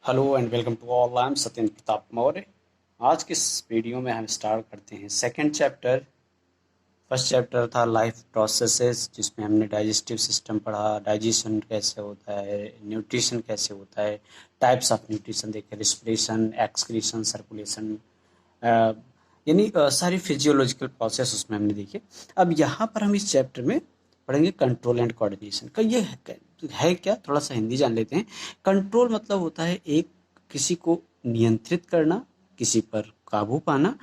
Hello and welcome to all. I am Satyendra Pratap Maurya. आज के इस वीडियो में हम स्टार्ट करते हैं सेकंड चैप्टर। फर्स्ट चैप्टर था लाइफ प्रोसेसेस, जिसमें हमने डाइजेस्टिव सिस्टम पढ़ा, डाइजेशन कैसे होता है, न्यूट्रिशन कैसे होता है, टाइप्स ऑफ न्यूट्रिशन देखे, रिस्पिरेशन, एक्सक्रीशन, सर्कुलेशन, यानी सारी फिजियोलॉजिकल प्रोसेस उसमें हमने देखे। अब यहाँ पर हम इस चैप्टर में पढ़ेंगे कंट्रोल एंड कोऑर्डिनेशन का। ये है क्या, थोड़ा सा हिंदी जान लेते हैं। कंट्रोल मतलब होता है एक किसी को नियंत्रित करना, किसी पर काबू पाना।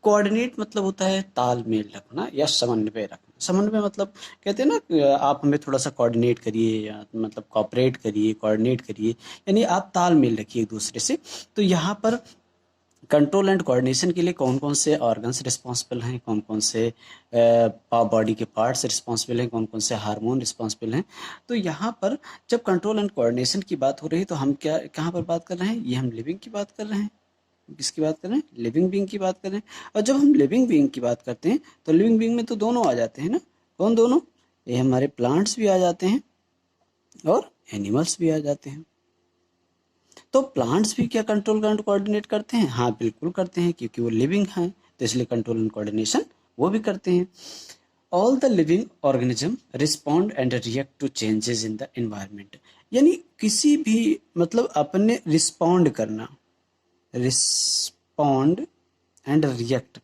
कोऑर्डिनेट मतलब होता है तालमेल रखना या समन्वय रखना। समन्वय मतलब कहते हैं ना कि आप हमें थोड़ा सा कोऑर्डिनेट करिए, या मतलब कोऑपरेट करिए, कोऑर्डिनेट करिए, यानी आप तालमेल रखिए एक दूसरे से। तो यहाँ पर कंट्रोल एंड कोऑर्डिनेशन के लिए कौन कौन से ऑर्गन्स रिस्पॉन्सिबल हैं, कौन कौन से बॉडी के पार्ट्स रिस्पॉन्सिबल हैं, कौन कौन से हार्मोन रिस्पॉन्सिबल हैं। तो यहाँ पर जब कंट्रोल एंड कोऑर्डिनेशन की बात हो रही है तो हम क्या कहाँ पर बात कर रहे हैं, ये हम लिविंग की बात कर रहे हैं। किसकी बात कर रहे हैं? लिविंग बीइंग की बात कर रहे हैं। और जब हम लिविंग बीइंग की बात करते हैं तो लिविंग बीइंग में तो दोनों आ जाते हैं ना। कौन दोनों? ये हमारे प्लांट्स भी आ जाते हैं और एनिमल्स भी आ जाते हैं। तो प्लांट्स भी क्या कंट्रोल एंड कोऑर्डिनेट करते हैं? हाँ, बिल्कुल करते हैं, क्योंकि वो लिविंग हैं, तो इसलिए कंट्रोल एंड कोऑर्डिनेशन वो भी करते हैं। All the living organism respond and react to changes in the environment. यानी किसी भी मतलब अपने रिस्पॉन्ड करना, respond and react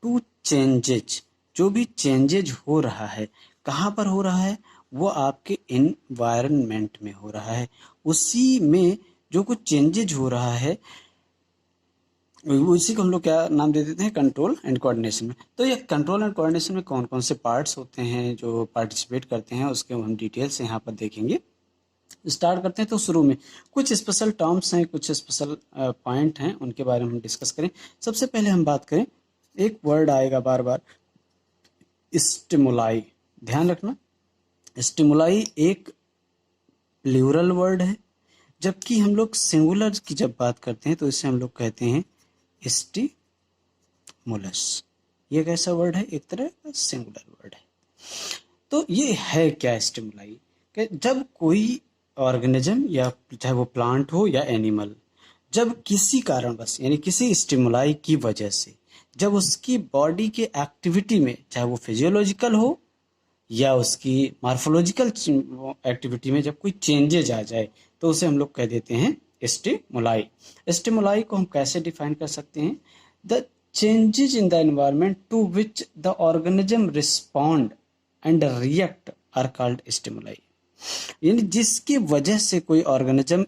to changes. जो भी चेंजेज हो रहा है, कहाँ पर हो रहा है? वो आपके एनवायरनमेंट में हो रहा है। उसी में जो कुछ चेंजेज हो रहा है, उसी को हम लोग क्या नाम दे देते हैं? कंट्रोल एंड कोऑर्डिनेशन में। तो ये कंट्रोल एंड कोऑर्डिनेशन में कौन कौन से पार्ट्स होते हैं जो पार्टिसिपेट करते हैं, उसके हम डिटेल से यहाँ पर देखेंगे। स्टार्ट करते हैं तो शुरू में कुछ स्पेशल टर्म्स हैं, कुछ स्पेशल पॉइंट हैं, उनके बारे में हम डिस्कस करें। सबसे पहले हम बात करें, एक वर्ड आएगा बार बार, स्टिमुलाई। ध्यान रखना, स्टिमुलाई एक प्लूरल वर्ड है, जबकि हम लोग सिंगुलर की जब बात करते हैं तो इसे हम लोग कहते हैं स्टिमुलस। ये कैसा वर्ड है? एक तरह का सिंगुलर वर्ड है। तो ये है क्या स्टिमुलाई? कि जब कोई ऑर्गेनिज्म, या चाहे वो प्लांट हो या एनिमल, जब किसी कारणवश यानी किसी स्टिमुलाई की वजह से जब उसकी बॉडी के एक्टिविटी में, चाहे वो फिजियोलॉजिकल हो या उसकी मार्फोलॉजिकल एक्टिविटी में, जब कोई चेंजेज आ जाए तो उसे हम लोग कह देते हैं स्टिमुलाई। स्टिमुलाई को हम कैसे डिफाइन कर सकते हैं? The changes in the environment to which the organism respond and react are called stimuli. यानी जिसकी वजह से कोई ऑर्गेनिज्म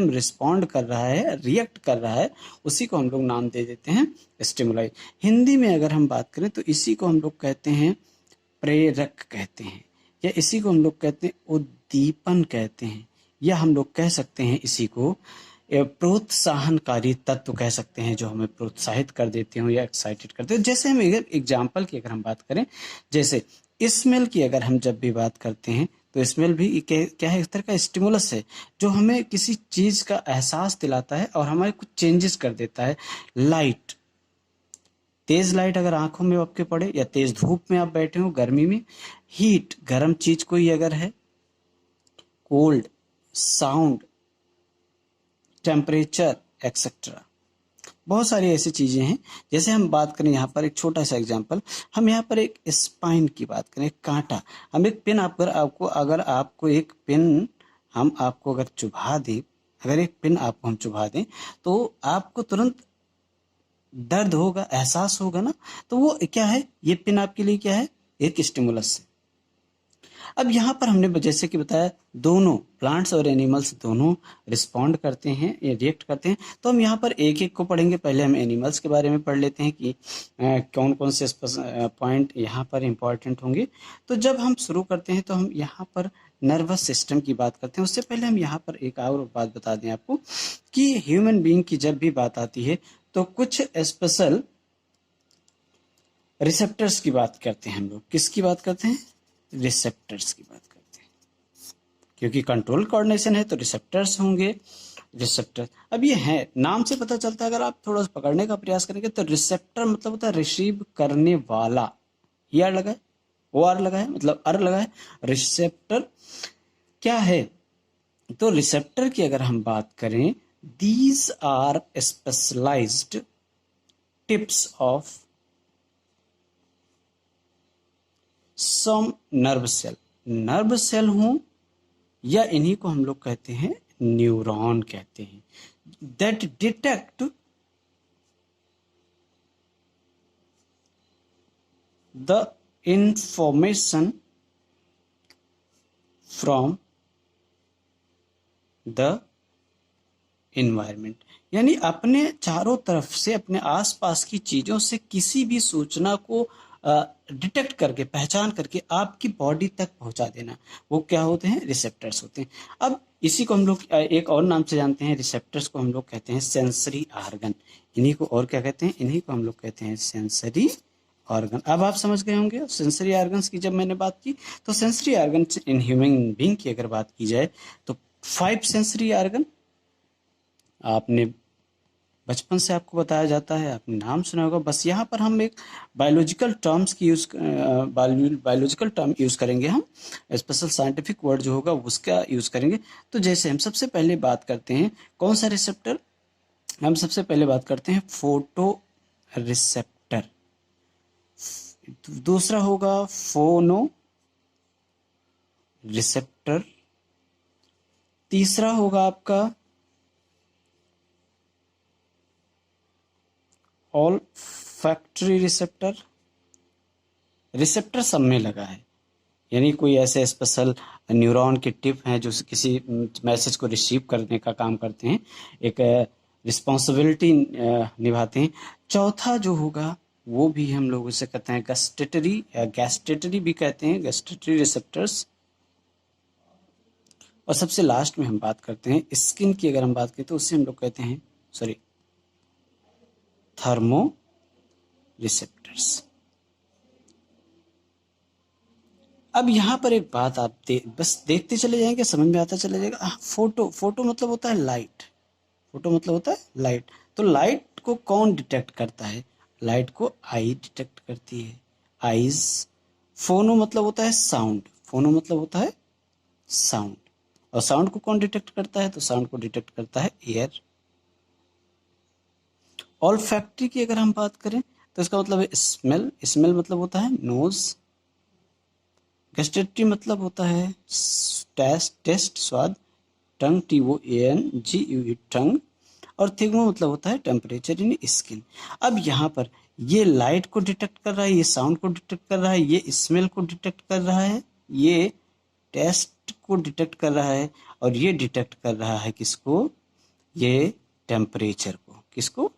रिस्पॉन्ड कर रहा है, रिएक्ट कर रहा है, उसी को हम लोग नाम दे देते हैं स्टिमुलाई। हिंदी में अगर हम बात करें तो इसी को हम लोग कहते हैं प्रेरक कहते हैं, या इसी को हम लोग कहते हैं उद्दीपन कहते हैं, या हम लोग कह सकते हैं इसी को प्रोत्साहनकारी तत्व कह सकते हैं, जो हमें प्रोत्साहित कर देते हो या एक्साइटेड करते हो। जैसे हम एग्जाम्पल की अगर हम बात करें, जैसे स्मेल की अगर हम जब भी बात करते हैं तो स्मेल भी क्या है? एक तरह का स्टिमुलस है, जो हमें किसी चीज का एहसास दिलाता है और हमारे कुछ चेंजेस कर देता है। लाइट, तेज लाइट अगर आंखों में आपके पड़े, या तेज धूप में आप बैठे हो गर्मी में, हीट गर्म चीज कोई अगर है, कोल्ड, साउंड, टेम्परेचर, एक्सेट्रा, बहुत सारी ऐसी चीजें हैं। जैसे हम बात करें यहाँ पर एक छोटा सा एग्जांपल, हम यहाँ पर एक स्पाइन की बात करें, कांटा। हम एक पेन अगर आपको एक पेन हम आपको अगर चुभा दें, अगर एक पेन आपको हम चुभा दें तो आपको तुरंत दर्द होगा, एहसास होगा ना। तो वो क्या है? ये पेन आपके लिए क्या है? एक स्टिमुलस है। अब यहाँ पर हमने जैसे कि बताया, दोनों प्लांट्स और एनिमल्स दोनों रिस्पॉन्ड करते हैं या रिएक्ट करते हैं। तो हम यहाँ पर एक एक को पढ़ेंगे। पहले हम एनिमल्स के बारे में पढ़ लेते हैं कि कौन कौन से पॉइंट यहाँ पर इम्पॉर्टेंट होंगे। तो जब हम शुरू करते हैं तो हम यहाँ पर नर्वस सिस्टम की बात करते हैं। उससे पहले हम यहाँ पर एक और बात बता दें आपको कि ह्यूमन बीइंग की जब भी बात आती है तो कुछ स्पेशल रिसेप्टर्स की बात करते हैं हम लोग। किसकी बात करते हैं? रिसेप्टर्स की बात करते हैं, क्योंकि कंट्रोल कोऑर्डिनेशन है तो रिसेप्टर्स होंगे। रिसेप्टर, अब ये है, नाम से पता चलता है, अगर आप थोड़ा सा पकड़ने का प्रयास करेंगे तो रिसेप्टर मतलब होता है रिसीव करने वाला। ये आर लगा है, ओ आर लगा है, मतलब अर लगा है। रिसेप्टर क्या है? तो रिसेप्टर की अगर हम बात करें, these are specialised tips of some nerve cell हों या इन्हीं को हम लोग कहते हैं न्यूरॉन कहते हैं, that detect the information from the environment, यानी अपने चारों तरफ से, अपने आसपास की चीजों से किसी भी सूचना को डिटेक्ट करके, पहचान करके आपकी बॉडी तक पहुंचा देना, वो क्या होते हैं? रिसेप्टर्स होते हैं। अब इसी को हम लोग एक और नाम से जानते हैं, रिसेप्टर्स को हम लोग कहते हैं सेंसरी ऑर्गन। इन्हीं को और क्या कहते हैं? इन्हीं को हम लोग कहते हैं सेंसरी ऑर्गन। अब आप समझ गए होंगे सेंसरी ऑर्गन्स की जब मैंने बात की। तो sensory organ in human being की अगर बात की जाए तो 5 सेंसरी ऑर्गन आपने बचपन से आपको बताया जाता है, आपने नाम सुना होगा। बस यहाँ पर हम एक बायोलॉजिकल टर्म्स की बायोलॉजिकल टर्म यूज़ करेंगे, हम स्पेशल साइंटिफिक वर्ड जो होगा उसका यूज़ करेंगे। तो जैसे हम सबसे पहले बात करते हैं कौन सा रिसेप्टर, हम सबसे पहले बात करते हैं फोटो रिसेप्टर, दूसरा होगा फोनो रिसेप्टर, तीसरा होगा आपका ऑल फैक्ट्री रिसेप्टर। रिसेप्टर सब में लगा है, यानी कोई ऐसे स्पेशल न्यूरॉन के टिप हैं जो किसी मैसेज को रिसीव करने का काम करते हैं, एक रिस्पॉन्सिबिलिटी निभाते हैं। चौथा जो होगा वो भी हम लोग उसे कहते हैं गैस्टेटरी, गैस्टेटरी भी कहते हैं, गैस्टेटरी रिसेप्टर्स। और सबसे लास्ट में हम बात करते हैं स्किन की, अगर हम बात करें तो उससे हम लोग कहते हैं थर्मो रिसेप्टर्स। अब यहाँ पर एक बात आप बस देखते चले जाएंगे, समझ में आता चला जाएगा। फोटो मतलब होता है लाइट, फोटो मतलब होता है लाइट। तो लाइट को कौन डिटेक्ट करता है? लाइट को आई डिटेक्ट करती है, आईज। फोनो मतलब होता है साउंड, फोनो मतलब होता है साउंड। और साउंड को कौन डिटेक्ट करता है? तो साउंड को डिटेक्ट करता है एयर। ऑल फैक्ट्री की अगर हम बात करें तो इसका मतलब है स्मेल, स्मेल मतलब होता है नोज। गैस्ट्रेटरी मतलब होता है टेस्ट, स्वाद, टंग, TOANG टंग। और थिग्मो मतलब होता है टेम्परेचर इन स्किन। अब यहाँ पर ये लाइट को डिटेक्ट कर रहा है, ये साउंड को डिटेक्ट कर रहा है, ये स्मेल को डिटेक्ट कर रहा है, ये टेस्ट को डिटेक्ट कर रहा है, और ये डिटेक्ट कर रहा है किसको? ये टेम्परेचर को। किसको?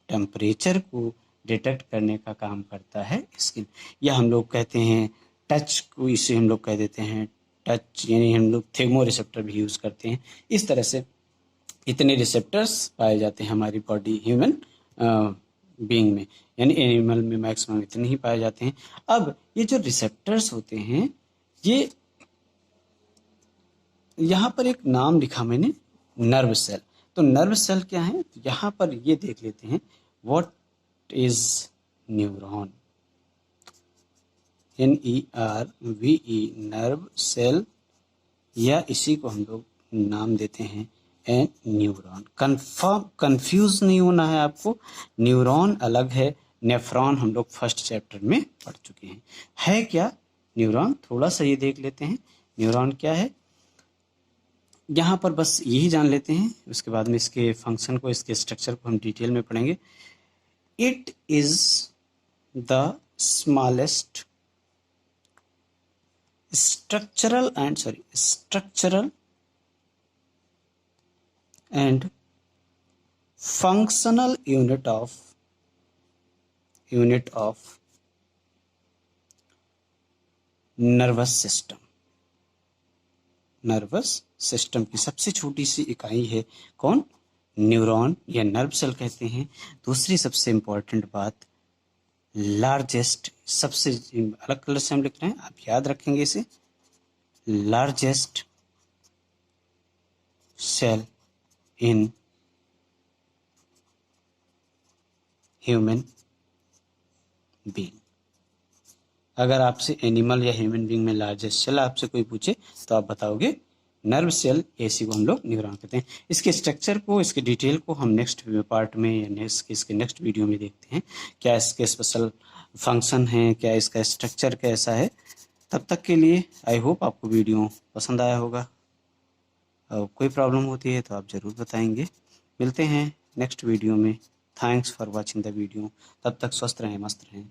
टेम्परेचर को डिटेक्ट करने का काम करता है स्किन। या हम लोग कहते हैं टच को, इसे हम लोग कह देते हैं टच, यानी हम लोग थर्मो रिसेप्टर भी यूज़ करते हैं। इस तरह से इतने रिसेप्टर्स पाए जाते हैं हमारी बॉडी ह्यूमन बीइंग में, यानी एनिमल में मैक्सिमम इतने ही पाए जाते हैं। अब ये जो रिसेप्टर्स होते हैं, ये यहाँ पर एक नाम लिखा मैंने, नर्व सेल। तो नर्व सेल क्या है? तो यहाँ पर ये देख लेते हैं, what is neuron, NERVE nerve cell, या इसी को हम लोग नाम देते हैं न्यूरॉन। कंफ्यूज नहीं होना है आपको, न्यूरॉन अलग है, नेफ्रॉन हम लोग फर्स्ट चैप्टर में पढ़ चुके हैं। है क्या न्यूरॉन? थोड़ा सा ये देख लेते हैं न्यूरॉन क्या है। यहाँ पर बस यही जान लेते हैं, उसके बाद में इसके फंक्शन को, इसके स्ट्रक्चर को हम डिटेल में पढ़ेंगे। It is the smallest structural and functional unit of nervous system। Nervous system की सबसे छोटी सी इकाई है कौन? न्यूरॉन या नर्व सेल कहते हैं। दूसरी सबसे इंपॉर्टेंट बात, लार्जेस्ट, सबसे अलग कलर से हम लिख रहे हैं, आप याद रखेंगे इसे, largest cell in human being. अगर आपसे एनिमल या ह्यूमन बीइंग में लार्जेस्ट सेल आपसे कोई पूछे तो आप बताओगे नर्व सेल, इसी को हम लोग न्यूरॉन कहते हैं। इसके स्ट्रक्चर को, इसके डिटेल को हम नेक्स्ट पार्ट में या इसके नेक्स्ट वीडियो में देखते हैं, क्या इसके स्पेशल फंक्शन हैं, क्या इसका स्ट्रक्चर कैसा है। तब तक के लिए आई होप आपको वीडियो पसंद आया होगा। कोई प्रॉब्लम होती है तो आप ज़रूर बताएंगे। मिलते हैं नेक्स्ट वीडियो में। Thanks for watching the video. तब तक स्वस्थ रहें, मस्त रहें।